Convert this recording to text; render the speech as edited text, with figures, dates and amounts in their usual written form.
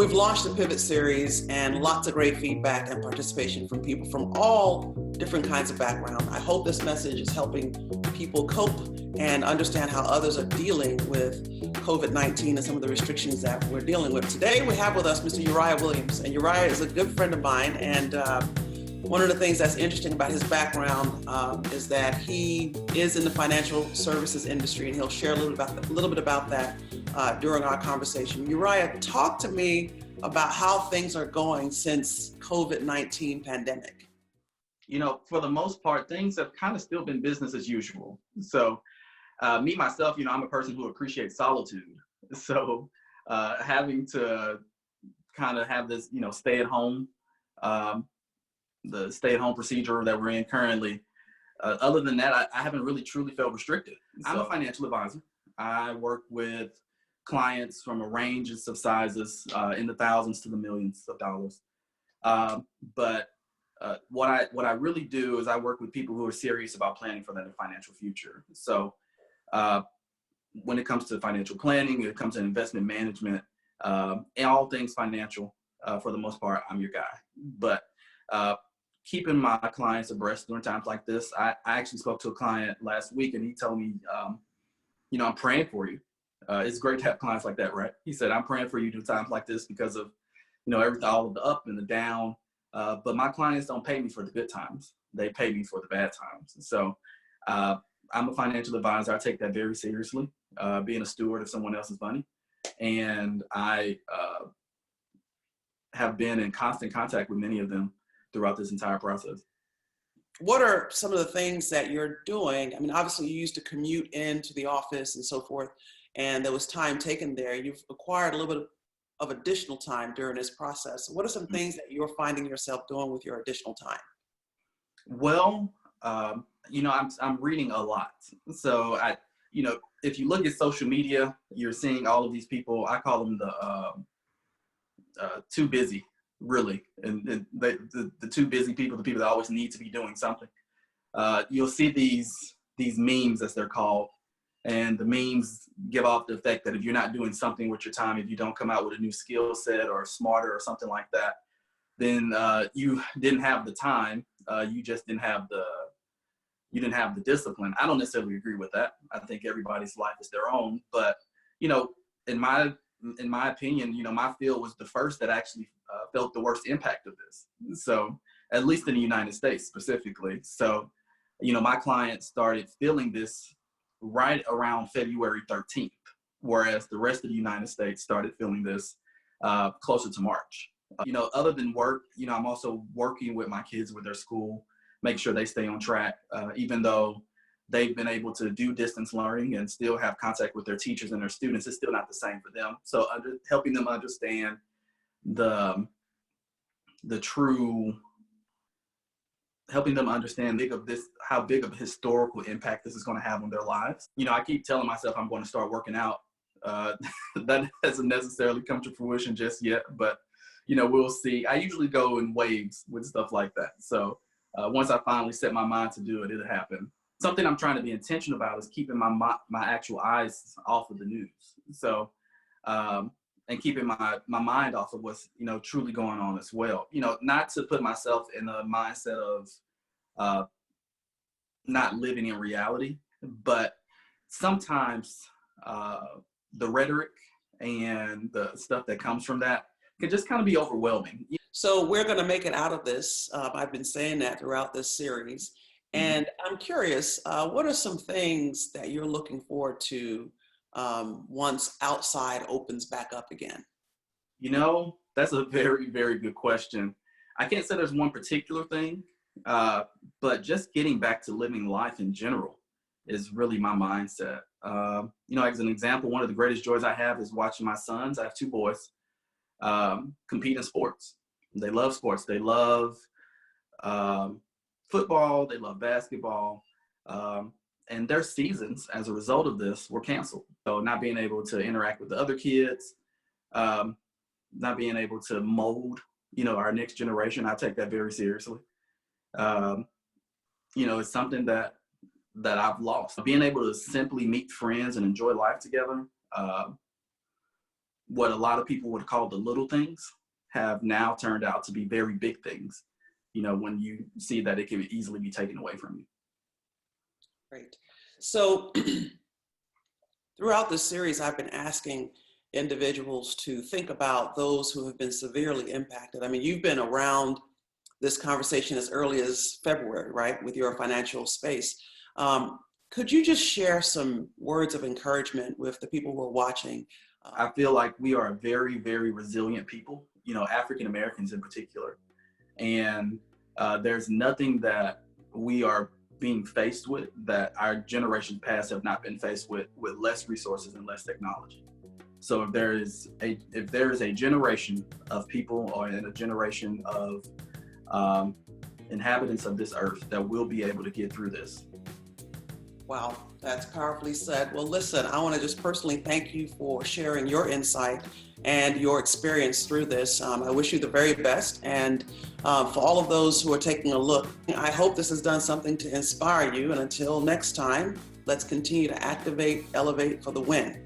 we've launched the Pivot series and lots of great feedback and participation from people from all different kinds of background. I hope this message is helping people cope and understand how others are dealing with COVID-19 and some of the restrictions that we're dealing with. Today we have with us Mr. Uriah Williams, and Uriah is a good friend of mine, and one of the things that's interesting about his background is that he is in the financial services industry, and he'll share a little bit about that during our conversation. Uriah, talk to me about how things are going since COVID-19 pandemic. You know, for the most part, things have kind of still been business as usual. So me, myself, you know, I'm a person who appreciates solitude. So having to kind of have this, you know, stay at home, the stay-at-home procedure that we're in currently. Other than that, I haven't really truly felt restricted. I'm a financial advisor. I work with clients from a range of sizes, in the thousands to the millions of dollars. But what I really do is I work with people who are serious about planning for their financial future. So when it comes to financial planning, when it comes to investment management, and all things financial, for the most part, I'm your guy. But keeping my clients abreast during times like this. I actually spoke to a client last week, and he told me, you know, I'm praying for you. It's great to have clients like that, right? He said, I'm praying for you during times like this because of, you know, everything, all of the up and the down. But my clients don't pay me for the good times. They pay me for the bad times. So I'm a financial advisor. I take that very seriously, being a steward of someone else's money. And I have been in constant contact with many of them throughout this entire process. What are some of the things that you're doing? I mean, obviously you used to commute into the office and so forth, and there was time taken there. You've acquired a little bit of additional time during this process. What are some things that you're finding yourself doing with your additional time? Well, you know, I'm reading a lot. So you know, if you look at social media, you're seeing all of these people, I call them the too busy. Really, and the too busy people, the people that always need to be doing something. You'll see these memes, as they're called, and the memes give off the effect that if you're not doing something with your time, if you don't come out with a new skill set or smarter or something like that, then you didn't have the time. You just didn't have the discipline. I don't necessarily agree with that. I think everybody's life is their own, but you know, in my opinion, you know, my field was the first that actually felt the worst impact of this. So at least in the United States specifically. So, you know, my clients started feeling this right around February 13th, whereas the rest of the United States started feeling this closer to March. You know, other than work, you know, I'm also working with my kids with their school, make sure they stay on track, even though they've been able to do distance learning and still have contact with their teachers and their students. It's still not the same for them. So helping them understand helping them understand how big of a historical impact this is going to have on their lives. You know, I keep telling myself I'm going to start working out. That hasn't necessarily come to fruition just yet, but you know, we'll see. I usually go in waves with stuff like that. So once I finally set my mind to do it, it'll happen. Something I'm trying to be intentional about is keeping my actual eyes off of the news. So, and keeping my mind off of what's, you know, truly going on as well. You know, not to put myself in a mindset of not living in reality, but sometimes the rhetoric and the stuff that comes from that can just kind of be overwhelming. So we're going to make it out of this. I've been saying that throughout this series. And I'm curious, what are some things that you're looking forward to once outside opens back up again? You know, that's a very, very good question. I can't say there's one particular thing, but just getting back to living life in general is really my mindset. You know, as an example, one of the greatest joys I have is watching my sons, I have two boys, compete in sports. They love sports. They love football, they love basketball, and their seasons as a result of this were canceled. So not being able to interact with the other kids, not being able to mold, you know, our next generation, I take that very seriously. You know, it's something that I've lost. Being able to simply meet friends and enjoy life together, what a lot of people would call the little things have now turned out to be very big things, you know, when you see that it can easily be taken away from you. Great. So throughout this series, I've been asking individuals to think about those who have been severely impacted. I mean, you've been around this conversation as early as February, right, with your financial space. Could you just share some words of encouragement with the people who are watching? I feel like we are a very, very resilient people, you know, African Americans in particular. And there's nothing that we are being faced with that our generations past have not been faced with less resources and less technology. So if there is a generation of people or in a generation of inhabitants of this earth that will be able to get through this. Wow, that's powerfully said. Well, listen, I want to just personally thank you for sharing your insight and your experience through this. I wish you the very best. And for all of those who are taking a look, I hope this has done something to inspire you. And until next time, let's continue to activate, elevate for the win.